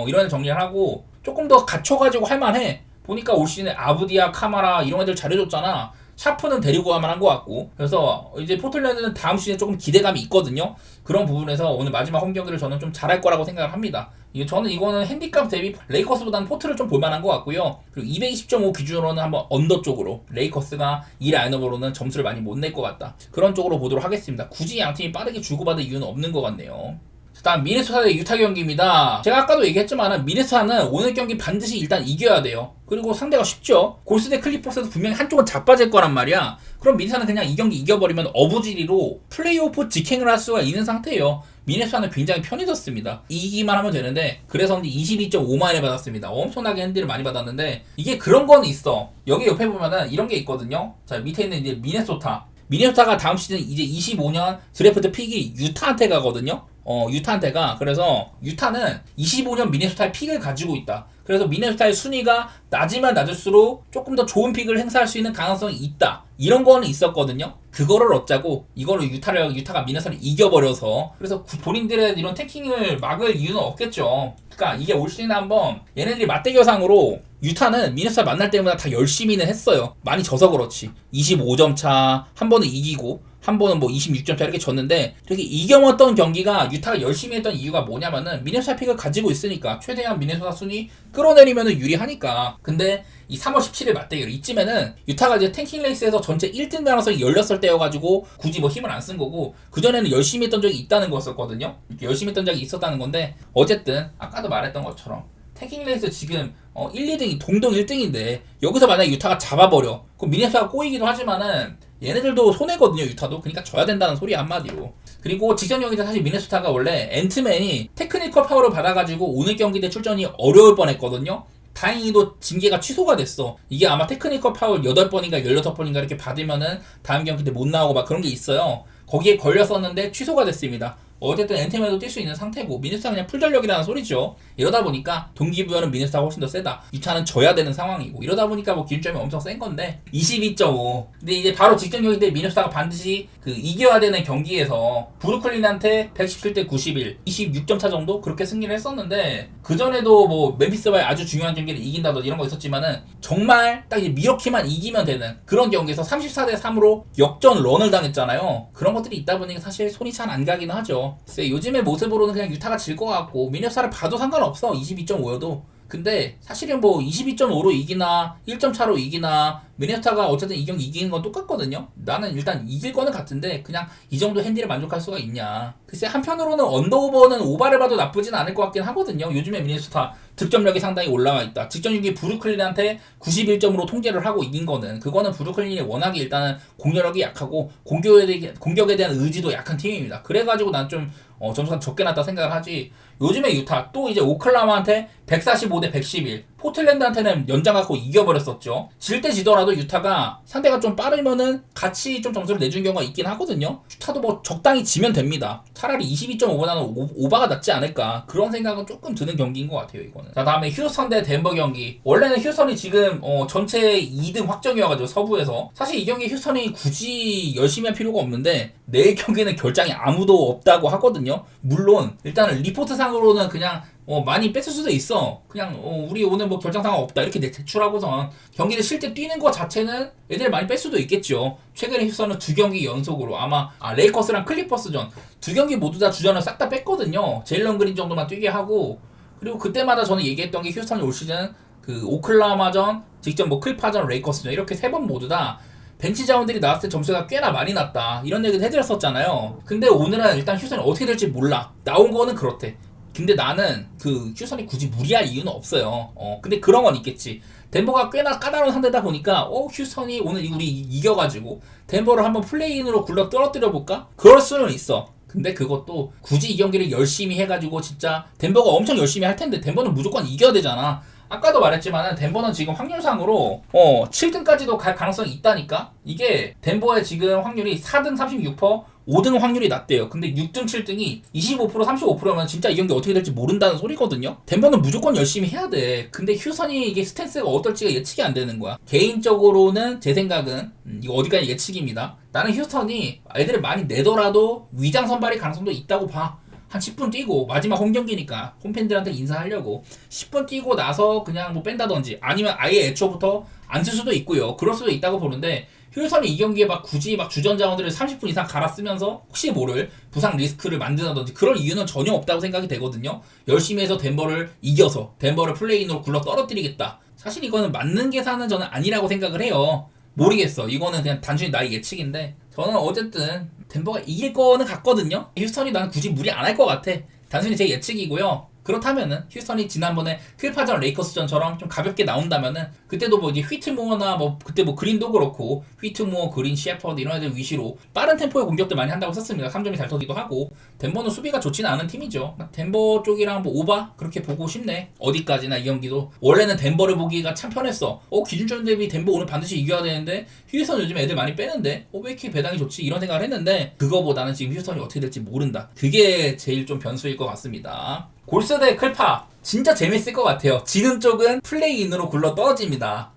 이런 애들 정리를 하고 조금 더 갖춰가지고 할만해. 보니까 올 시즌에 아부디아, 카마라 이런 애들 잘해줬잖아. 샤프는 데리고 가만 한 것 같고. 그래서 이제 포틀랜드는 다음 시즌에 조금 기대감이 있거든요. 그런 부분에서 오늘 마지막 홈 경기를 저는 좀 잘할 거라고 생각을 합니다. 저는 이거는 핸디캡 대비 레이커스보다는 포트를 좀 볼만한 것 같고요. 그리고 220.5 기준으로는 한번 언더 쪽으로 레이커스가 이 라인업으로는 점수를 많이 못 낼 것 같다. 그런 쪽으로 보도록 하겠습니다. 굳이 양팀이 빠르게 주고받을 이유는 없는 것 같네요. 다음 미네소타 대 유타 경기입니다. 제가 아까도 얘기했지만 미네소타는 오늘 경기 반드시 일단 이겨야 돼요. 그리고 상대가 쉽죠. 골스 대 클리퍼스에서 분명히 한쪽은 자빠질 거란 말이야. 그럼 미네소타는 그냥 이 경기 이겨버리면 어부지리로 플레이오프 직행을 할 수가 있는 상태예요. 미네소타는 굉장히 편해졌습니다. 이기기만 하면 되는데 그래서 22.5만원에 받았습니다. 엄청나게 핸디를 많이 받았는데 이게 그런 건 있어. 여기 옆에 보면은 이런 게 있거든요. 자, 밑에 있는 이제 미네소타가 다음 시즌 이제 25년 드래프트 픽이 유타한테 가거든요. 유타한테가. 그래서 유타는 25년 미네소타의 픽을 가지고 있다. 그래서 미네소타의 순위가 낮으면 낮을수록 조금 더 좋은 픽을 행사할 수 있는 가능성이 있다. 이런 거는 있었거든요. 그거를 어쩌고 이거를 유타가 미네소타를 이겨버려서 그래서 본인들의 이런 탱킹을 막을 이유는 없겠죠. 그러니까 이게 올 시즌에 한번 얘네들이 맞대결상으로 유타는 미네소타 만날 때마다 다 열심히는 했어요. 많이 져서 그렇지. 25점 차 한 번은 이기고 한 번은 뭐 26점 차 이렇게 졌는데 되게 이겨먹었던 경기가 유타가 열심히 했던 이유가 뭐냐면은 미네소타 픽을 가지고 있으니까 최대한 미네소타 순위 끌어내리면은 유리하니까. 근데 이 3월 17일 맞대결 이쯤에는 유타가 이제 탱킹 레이스에서 전체 1등 가능성이 열렸을 때여가지고 굳이 뭐 힘을 안 쓴 거고 그전에는 열심히 했던 적이 있다는 거였었거든요. 열심히 했던 적이 있었다는 건데 어쨌든 아까도 말했던 것처럼 탱킹 레이스 지금 1, 2등이 동동 1등인데 여기서 만약에 유타가 잡아버려 그럼 미네소타가 꼬이기도 하지만은 얘네들도 손해거든요. 유타도. 그러니까 져야 된다는 소리 한마디로. 그리고 직전 경기때 사실 미네소타가 원래 앤트맨이 테크니컬 파워를 받아가지고 오늘 경기 때 출전이 어려울 뻔했거든요. 다행히도 징계가 취소가 됐어. 이게 아마 테크니컬 파울 8번인가 16번인가 이렇게 받으면은 다음 경기 때 못 나오고 막 그런 게 있어요. 거기에 걸렸었는데 취소가 됐습니다. 어쨌든 앤템에도 뛸 수 있는 상태고 미네소타가 그냥 풀전력이라는 소리죠. 이러다 보니까 동기부여는 미네소타가 훨씬 더 세다. 유타는 져야 되는 상황이고 이러다 보니까 뭐 기준점이 엄청 센 건데 22.5. 근데 이제 바로 직전 경기 때 미네소타가 반드시 그 이겨야 되는 경기에서 브루클린한테 117대 91, 26점 차 정도 그렇게 승리를 했었는데 그 전에도 뭐 멤피스와의 아주 중요한 경기를 이긴다든지 이런 거 있었지만은 정말 딱 이제 미러키만 이기면 되는 그런 경기에서 34대 3으로 역전 런을 당했잖아요. 그런 것들이 있다 보니까 사실 손이 잘 안 가기는 하죠. 글쎄, 요즘의 모습으로는 그냥 유타가 질 것 같고 미네소타를 봐도 상관없어. 22.5여도. 근데 사실은 뭐 22.5로 이기나 1점 차로 이기나 미네소타가 어쨌든 이 경기 이기는 건 똑같거든요. 나는 일단 이길 거는 같은데 그냥 이 정도 핸디를 만족할 수가 있냐. 글쎄 한편으로는 언더오버는 오바를 봐도 나쁘진 않을 것 같긴 하거든요. 요즘에 미네소타 득점력이 상당히 올라와 있다. 직전 경기 브루클린한테 91점으로 통제를 하고 이긴 거는 그거는 브루클린이 워낙에 일단은 공격력이 약하고 공격에 대한 의지도 약한 팀입니다. 그래가지고 난 좀 점수가 적게 났다 생각을 하지. 요즘에 유타 또 이제 오클라호마한테 145대 111 포틀랜드한테는 연장 갖고 이겨버렸었죠. 질 때 지더라도 유타가 상대가 좀 빠르면은 같이 좀 점수를 내준 경우가 있긴 하거든요. 유타도 뭐 적당히 지면 됩니다. 차라리 22.5보다는 오바가 낫지 않을까 그런 생각은 조금 드는 경기인 것 같아요. 이거는. 자, 다음에 휴스턴 대 덴버 경기. 원래는 휴스턴이 지금 전체 2등 확정이어가지고 서부에서 사실 이 경기 휴스턴이 굳이 열심히 할 필요가 없는데 내일 경기는 결장이 아무도 없다고 하거든요. 물론 일단은 리포트상으로는 그냥 많이 뺐을 수도 있어. 그냥 우리 오늘 뭐 결장 상황 없다 이렇게 제출하고선 경기를 실제 뛰는 것 자체는 애들 많이 뺄 수도 있겠죠. 최근에 휴스턴은 2경기 연속으로 아마 레이커스랑 클리퍼스전 2경기 모두 다 주전을 싹 다 뺐거든요. 제일런 그린 정도만 뛰게 하고, 그리고 그때마다 저는 얘기했던 게 휴스턴이 올 시즌 그 오클라호마전, 직접 뭐 클리퍼전, 레이커스전 이렇게 3번 모두 다 벤치 자원들이 나왔을 때 점수가 꽤나 많이 났다 이런 얘기도 해드렸었잖아요. 근데 오늘은 일단 휴스턴이 어떻게 될지 몰라. 나온 거는 그렇대. 근데 나는 그 휴스턴이 굳이 무리할 이유는 없어요. 근데 그런 건 있겠지. 덴버가 꽤나 까다로운 상대다 보니까 휴스턴이 오늘 우리 이겨가지고 덴버를 한번 플레이인으로 굴러 떨어뜨려 볼까? 그럴 수는 있어. 근데 그것도 굳이 이 경기를 열심히 해가지고 진짜 덴버가 엄청 열심히 할 텐데 덴버는 무조건 이겨야 되잖아. 아까도 말했지만 덴버는 지금 확률상으로 7등까지도 갈 가능성이 있다니까. 이게 덴버의 지금 확률이 4등 36%, 5등 확률이 낮대요. 근데 6등 7등이 25% 35%면 진짜 이 경기 어떻게 될지 모른다는 소리거든요. 덴버는 무조건 열심히 해야 돼. 근데 휴선이 이게 스탠스가 어떨지가 예측이 안 되는 거야. 개인적으로는 제 생각은 이거 어디까지 예측입니다. 나는 휴스턴이 애들을 많이 내더라도 위장 선발의 가능성도 있다고 봐. 한 10분 뛰고 마지막 홈경기니까 홈팬들한테 인사하려고 10분 뛰고 나서 그냥 뭐 뺀다든지 아니면 아예 애초부터 안 쓸 수도 있고요. 그럴 수도 있다고 보는데 휴스턴이 이 경기에 막 굳이 막 주전 자원들을 30분 이상 갈아 쓰면서 혹시 모를 부상 리스크를 만든다든지 그럴 이유는 전혀 없다고 생각이 되거든요. 열심히 해서 덴버를 이겨서 덴버를 플레이인으로 굴러 떨어뜨리겠다. 사실 이거는 맞는 계산은 저는 아니라고 생각을 해요. 모르겠어. 이거는 그냥 단순히 나의 예측인데 저는 어쨌든 덴버가 이길 거는 같거든요. 휴스턴이 나는 굳이 무리 안 할 것 같아. 단순히 제 예측이고요. 그렇다면은 휴스턴이 지난번에 클파전 레이커스전처럼 좀 가볍게 나온다면은 그때도 뭐 이제 휘트무어나 뭐 그때 뭐 그린도 그렇고 휘트무어, 그린, 셰퍼드 이런 애들 위시로 빠른 템포의 공격들 많이 한다고 썼습니다. 3점이 잘 터지기도 하고 덴버는 수비가 좋지는 않은 팀이죠. 덴버 쪽이랑 뭐 오바 그렇게 보고 싶네. 어디까지나 이 경기도 원래는 덴버를 보기가 참 편했어. 기준점 대비 덴버 오늘 반드시 이겨야 되는데 휴스턴 요즘 애들 많이 빼는데 왜 이렇게 배당이 좋지 이런 생각을 했는데 그거보다는 지금 휴스턴이 어떻게 될지 모른다. 그게 제일 좀 변수일 것 같습니다. 골스 대 클파 진짜 재밌을 것 같아요. 지는 쪽은 플레이인으로 굴러 떨어집니다.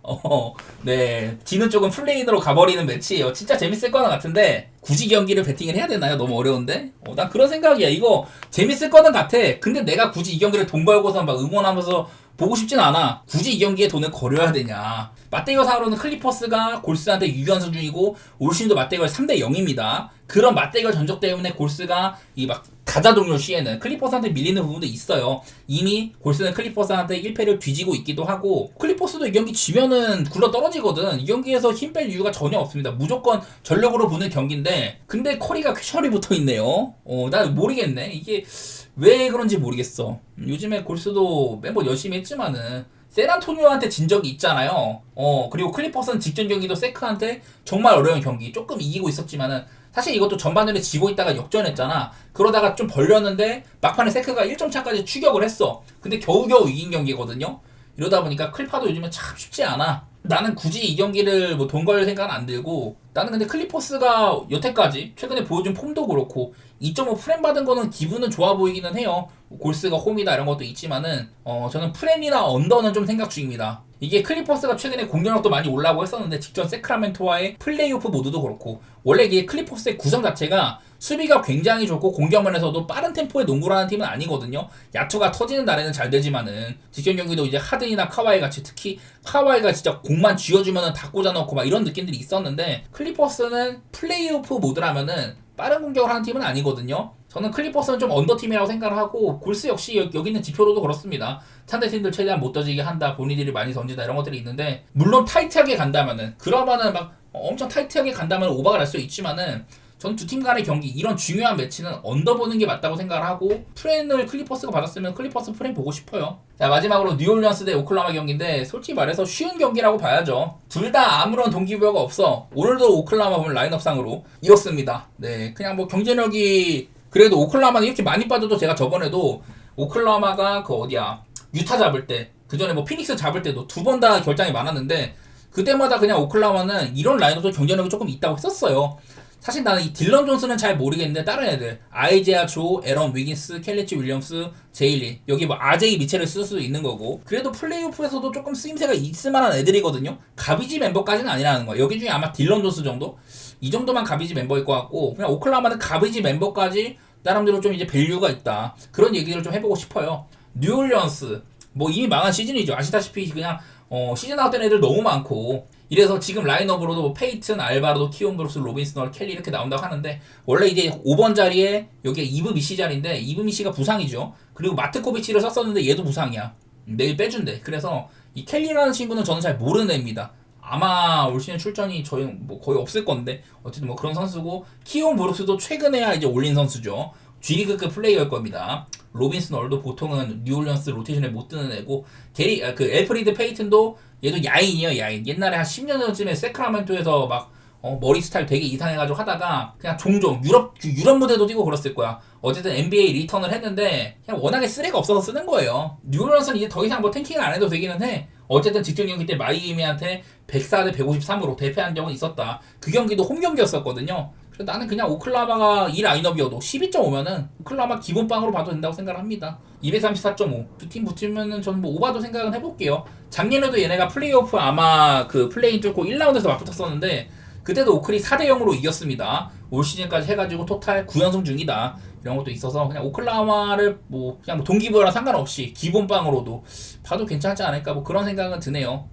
네, 지는 쪽은 플레이인으로 가버리는 매치예요. 진짜 재밌을 거는 같은데 굳이 경기를 베팅을 해야 되나요? 너무 어려운데? 난 그런 생각이야. 이거 재밌을 거는 같아. 근데 내가 굳이 이 경기를 돈 걸고서 막 응원하면서 보고 싶진 않아. 굳이 이 경기에 돈을 걸어야 되냐. 맞대결상으로는 클리퍼스가 골스한테 유연승 중이고 올 시즌도 맞대결 3대 0입니다. 그런 맞대결 전적 때문에 골스가 이 막 다자 동료 시에는 클리퍼스한테 밀리는 부분도 있어요. 이미 골스는 클리퍼스한테 1패를 뒤지고 있기도 하고 클리퍼스도 이 경기 지면은 굴러 떨어지거든. 이 경기에서 힘 뺄 이유가 전혀 없습니다. 무조건 전력으로 보는 경기인데 근데 커리가 퀘셔널이 붙어있네요. 난 모르겠네. 이게 왜 그런지 모르겠어. 요즘에 골스도 멤버 열심히 했지만은 샌안토니오한테 진 적이 있잖아요. 그리고 클리퍼스는 직전 경기도 세크한테 정말 어려운 경기 조금 이기고 있었지만은 사실 이것도 전반전에 지고 있다가 역전했잖아. 그러다가 좀 벌렸는데 막판에 세크가 1점 차까지 추격을 했어. 근데 겨우겨우 이긴 경기거든요. 이러다 보니까 클파도 요즘은 참 쉽지 않아. 나는 굳이 이 경기를 뭐 돈 걸 생각은 안 들고 나는 근데 클리퍼스가 여태까지 최근에 보여준 폼도 그렇고 2.5 프렘 받은 거는 기분은 좋아 보이기는 해요. 골스가 홈이다 이런 것도 있지만은 저는 프렘이나 언더는 좀 생각 중입니다. 이게 클리퍼스가 최근에 공격력도 많이 올라오고 했었는데 직전 세크라멘토와의 플레이오프 모드도 그렇고 원래 이게 클리퍼스의 구성 자체가 수비가 굉장히 좋고 공격면에서도 빠른 템포의 농구를 하는 팀은 아니거든요. 야투가 터지는 날에는 잘 되지만은 직전 경기도 이제 하든이나 카와이 같이 특히 카와이가 진짜 공만 쥐어주면은 다 꽂아넣고 막 이런 느낌들이 있었는데 클리퍼스는 플레이오프 모드라면은 빠른 공격을 하는 팀은 아니거든요. 저는 클리퍼스는 좀 언더팀이라고 생각을 하고 골스 역시 여기 있는 지표로도 그렇습니다. 상대팀들 최대한 못 던지게 한다, 본인들이 많이 던진다 이런 것들이 있는데 물론 타이트하게 간다면은 그러면은 막 엄청 타이트하게 간다면 오버가 날 수 있지만은 저는 두 팀 간의 경기 이런 중요한 매치는 언더 보는 게 맞다고 생각을 하고 프렌을 클리퍼스가 받았으면 클리퍼스 프렌 보고 싶어요. 자 마지막으로 뉴올리언스 대 오클라호마 경기인데 솔직히 말해서 쉬운 경기라고 봐야죠. 둘 다 아무런 동기부여가 없어. 오늘도 오클라호마 보면 라인업상으로 이렇습니다. 네 그냥 뭐 경쟁력이 그래도 오클라호마는 이렇게 많이 빠져도 제가 저번에도 오클라호마가 그 어디야 유타 잡을 때 그 전에 뭐 피닉스 잡을 때도 두 번 다 결장이 많았는데 그때마다 그냥 오클라호마는 이런 라인업도 경쟁력이 조금 있다고 했었어요. 사실 나는 이 딜런 존스는 잘 모르겠는데 다른 애들 아이제아 조, 에런 위긴스, 켈리치 윌리엄스, 제일리 여기 뭐 아제이 미첼을 쓸 수도 있는 거고 그래도 플레이오프에서도 조금 쓰임새가 있을 만한 애들이거든요. 가비지 멤버까지는 아니라는 거야. 여기 중에 아마 딜런 존스 정도? 이 정도만 가비지 멤버일 것 같고 그냥 오클라호마는 가비지 멤버까지 나름대로 좀 이제 밸류가 있다. 그런 얘기를 좀 해보고 싶어요. 뉴올리언스 뭐 이미 망한 시즌이죠. 아시다시피 그냥 시즌 아웃된 애들 너무 많고 이래서 지금 라인업으로도 뭐 페이튼, 알바르도, 키온 브룩스, 로빈스널, 켈리 이렇게 나온다고 하는데 원래 이제 5번 자리에 여기에 이브 미시 자리인데 이브 미시가 부상이죠. 그리고 마트코비치를 썼었는데 얘도 부상이야. 내일 빼준대. 그래서 이 켈리라는 친구는 저는 잘 모르는 애입니다. 아마 올 시즌 출전이 저희 뭐 거의 없을 건데 어쨌든 뭐 그런 선수고 키온 브룩스도 최근에야 이제 올린 선수죠. G리그급 플레이어일 겁니다. 로빈스널도 보통은 뉴올리언스 로테이션에 못 드는 애고 그 엘프리드 페이튼도 얘도 야인이에요. 야인. 옛날에 한 10년 전쯤에 세크라멘토에서 막 머리 스타일 되게 이상해가지고 하다가 그냥 종종 유럽 무대도 뛰고 그랬을 거야. 어쨌든 NBA 리턴을 했는데 그냥 워낙에 쓰레가 없어서 쓰는 거예요. 뉴올리언스는 이제 더 이상 뭐 탱킹을 안 해도 되기는 해. 어쨌든 직전 경기 때 마이애미한테 104대 153으로 대패한 적은 있었다. 그 경기도 홈 경기였었거든요. 그래서 나는 그냥 오클라호마가 이 라인업이어도 12.5면은 오클라호마 기본빵으로 봐도 된다고 생각을 합니다. 234.5 두 팀 붙으면은 저는 뭐 오바도 생각은 해볼게요. 작년에도 얘네가 플레이오프 아마 그 플레이인 뚫고 1라운드에서 맞붙었었는데 그때도 오클이 4대 0으로 이겼습니다. 올 시즌까지 해가지고 토탈 9연승 중이다. 이런 것도 있어서 그냥 오클라호마를 뭐 그냥 뭐 동기부여랑 상관없이 기본빵으로도 봐도 괜찮지 않을까 뭐 그런 생각은 드네요.